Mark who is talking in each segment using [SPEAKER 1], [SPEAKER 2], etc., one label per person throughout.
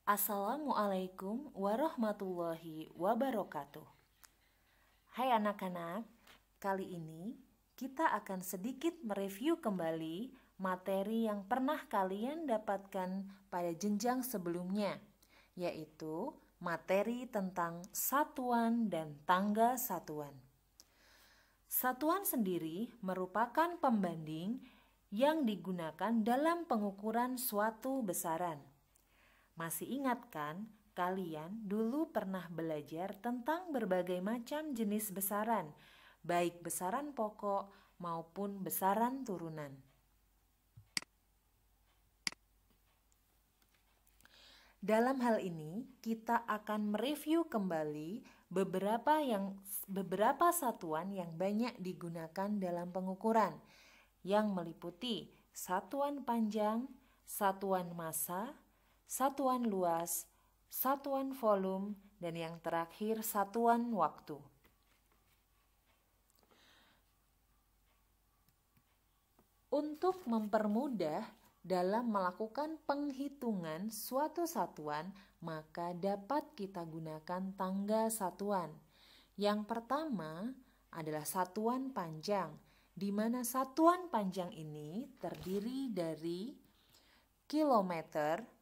[SPEAKER 1] Assalamualaikum warahmatullahi wabarakatuh. Hai anak-anak, kali ini kita akan sedikit mereview kembali materi yang pernah kalian dapatkan pada jenjang sebelumnya, yaitu materi tentang satuan dan tangga satuan. Satuan sendiri merupakan pembanding yang digunakan dalam pengukuran suatu besaran. Masih ingat kan, kalian dulu pernah belajar tentang berbagai macam jenis besaran, baik besaran pokok maupun besaran turunan. Dalam hal ini, kita akan mereview kembali beberapa satuan yang banyak digunakan dalam pengukuran, yang meliputi satuan panjang, satuan massa, satuan luas, satuan volume, dan yang terakhir satuan waktu. Untuk mempermudah dalam melakukan penghitungan suatu satuan, maka dapat kita gunakan tangga satuan. Yang pertama adalah satuan panjang, di mana satuan panjang ini terdiri dari kilometer,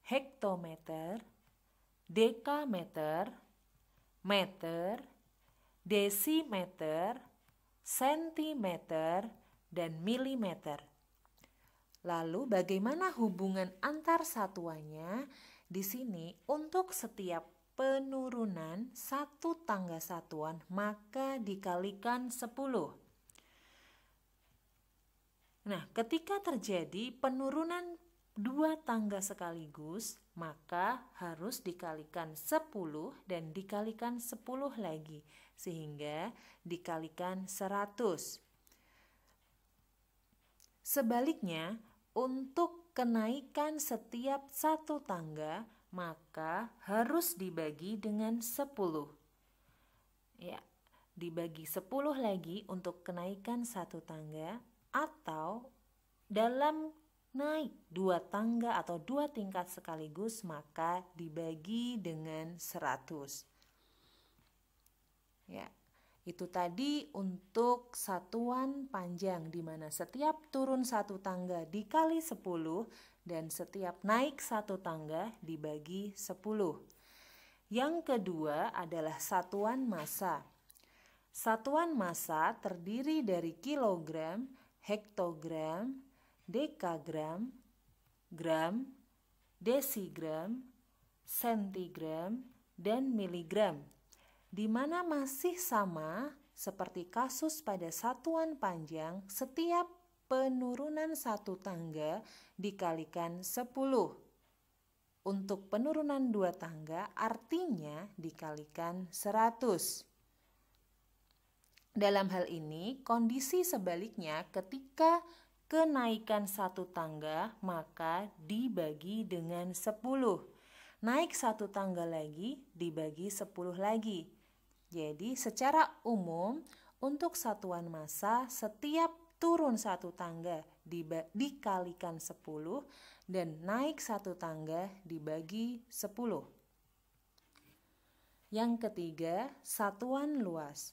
[SPEAKER 1] hektometer, dekameter, meter, desimeter, sentimeter, dan milimeter. Lalu bagaimana hubungan antar satuannya? Di sini untuk setiap penurunan satu tangga satuan maka dikalikan 10. Nah, ketika terjadi penurunan 2 tangga sekaligus, maka harus dikalikan 10 dan dikalikan 10 lagi, sehingga dikalikan 100. Sebaliknya, untuk kenaikan setiap satu tangga, maka harus dibagi dengan 10. Ya, dibagi 10 lagi untuk kenaikan satu tangga, atau dalam naik 2 tangga atau 2 tingkat sekaligus maka dibagi dengan 100. Ya, itu tadi untuk satuan panjang, di mana setiap turun satu tangga dikali 10 dan setiap naik satu tangga dibagi 10. Yang kedua adalah satuan massa. Satuan massa terdiri dari kilogram, hektogram, dekagram, gram, desigram, sentigram, dan miligram, di mana masih sama seperti kasus pada satuan panjang, setiap penurunan satu tangga dikalikan 10. Untuk penurunan 2 tangga artinya dikalikan 100. Dalam hal ini, kondisi sebaliknya ketika kenaikan satu tangga maka dibagi dengan 10. Naik satu tangga lagi dibagi 10 lagi. Jadi secara umum untuk satuan massa setiap turun satu tangga dikalikan 10 dan naik satu tangga dibagi 10. Yang ketiga, satuan luas.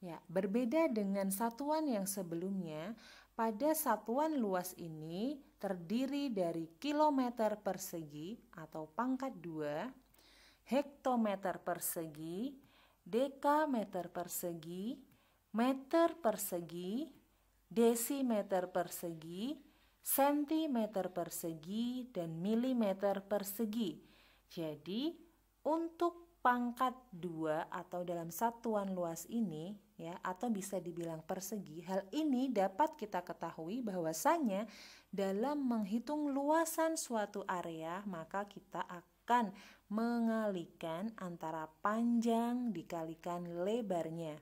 [SPEAKER 1] Ya, berbeda dengan satuan yang sebelumnya, pada satuan luas ini terdiri dari kilometer persegi atau pangkat 2, hektometer persegi, dekameter persegi, meter persegi, desimeter persegi, sentimeter persegi, dan milimeter persegi. Jadi, untuk pangkat 2 atau dalam satuan luas ini, ya, atau bisa dibilang persegi, hal ini dapat kita ketahui bahwasanya dalam menghitung luasan suatu area maka kita akan mengalikan antara panjang dikalikan lebarnya.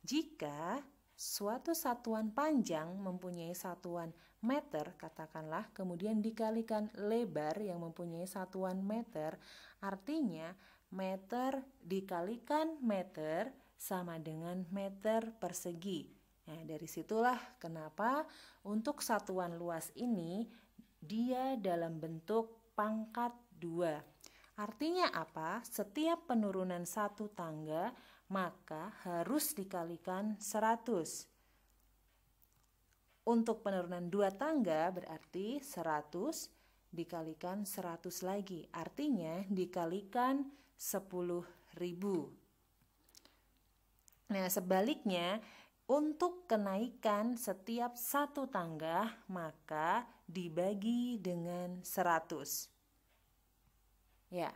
[SPEAKER 1] Jika suatu satuan panjang mempunyai satuan meter, katakanlah, kemudian dikalikan lebar yang mempunyai satuan meter, artinya meter dikalikan meter sama dengan meter persegi. Nah, dari situlah kenapa untuk satuan luas ini dia dalam bentuk pangkat 2. Artinya apa? Setiap penurunan satu tangga maka harus dikalikan 100. Untuk penurunan 2 tangga berarti 100 dikalikan 100 lagi. Artinya dikalikan 10.000. Nah, sebaliknya untuk kenaikan setiap satu tangga maka dibagi dengan 100. Ya,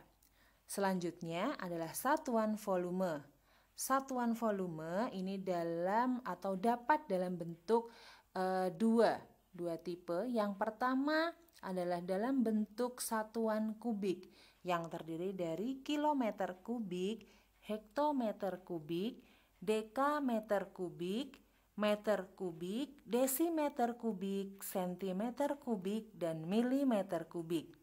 [SPEAKER 1] selanjutnya adalah satuan volume. Satuan volume ini dalam atau dapat dalam bentuk dua tipe. Yang pertama adalah dalam bentuk satuan kubik yang terdiri dari kilometer kubik, hektometer kubik, dekameter kubik, meter kubik, desimeter kubik, sentimeter kubik, dan milimeter kubik.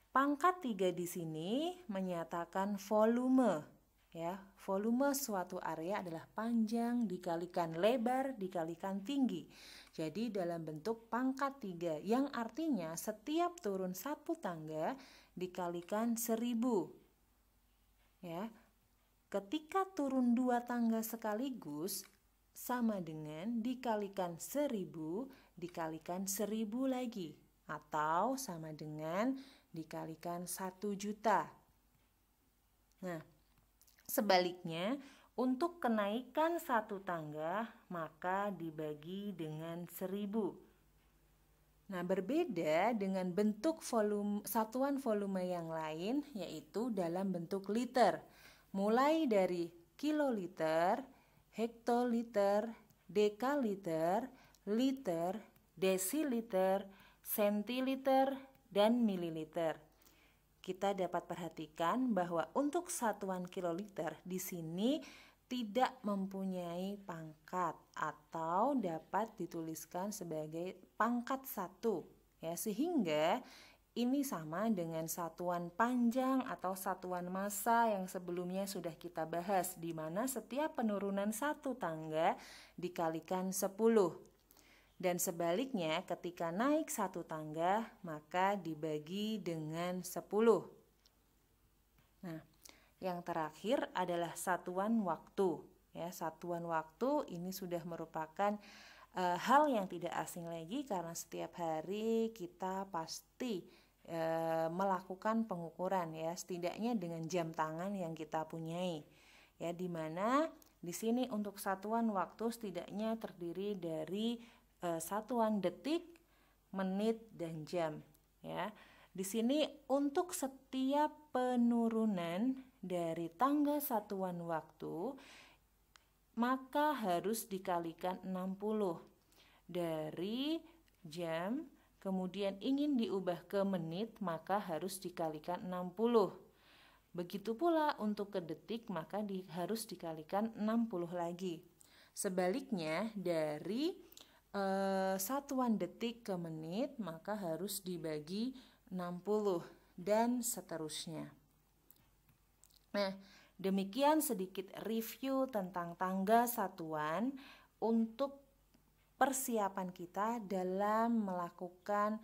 [SPEAKER 1] Pangkat 3 di sini menyatakan volume. Ya, volume suatu area adalah panjang dikalikan lebar dikalikan tinggi. Jadi dalam bentuk pangkat 3 yang artinya setiap turun satu tangga dikalikan 1000. Ya. Ketika turun 2 tangga sekaligus sama dengan dikalikan 1000 dikalikan 1000 lagi atau sama dengan dikalikan 1 juta. Nah, sebaliknya untuk kenaikan satu tangga maka dibagi dengan 1000. Nah, berbeda dengan bentuk satuan volume yang lain yaitu dalam bentuk liter. Mulai dari kiloliter, hektoliter, dekaliter, liter, desiliter, sentiliter, dan mililiter. Kita dapat perhatikan bahwa untuk satuan kiloliter di sini tidak mempunyai pangkat atau dapat dituliskan sebagai pangkat 1, ya, sehingga ini sama dengan satuan panjang atau satuan massa yang sebelumnya sudah kita bahas, di mana setiap penurunan satu tangga dikalikan 10. Dan sebaliknya ketika naik satu tangga maka dibagi dengan 10. Nah, yang terakhir adalah satuan waktu. Ya, satuan waktu ini sudah merupakan hal yang tidak asing lagi karena setiap hari kita pasti melakukan pengukuran, ya, setidaknya dengan jam tangan yang kita punyai, ya, di mana di sini untuk satuan waktu setidaknya terdiri dari satuan detik, menit, dan jam, ya. Di sini untuk setiap penurunan dari tangga satuan waktu maka harus dikalikan 60 dari jam. Kemudian ingin diubah ke menit maka harus dikalikan 60. Begitu pula untuk ke detik maka harus dikalikan 60 lagi. Sebaliknya dari satuan detik ke menit maka harus dibagi 60 dan seterusnya. Nah, demikian sedikit review tentang tangga satuan untuk persiapan kita dalam melakukan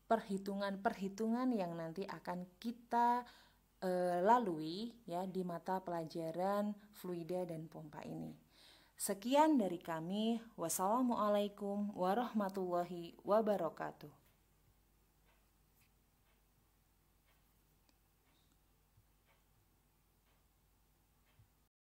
[SPEAKER 1] perhitungan-perhitungan yang nanti akan kita lalui, ya, di mata pelajaran fluida dan pompa ini. Sekian dari kami. Wassalamualaikum warahmatullahi wabarakatuh.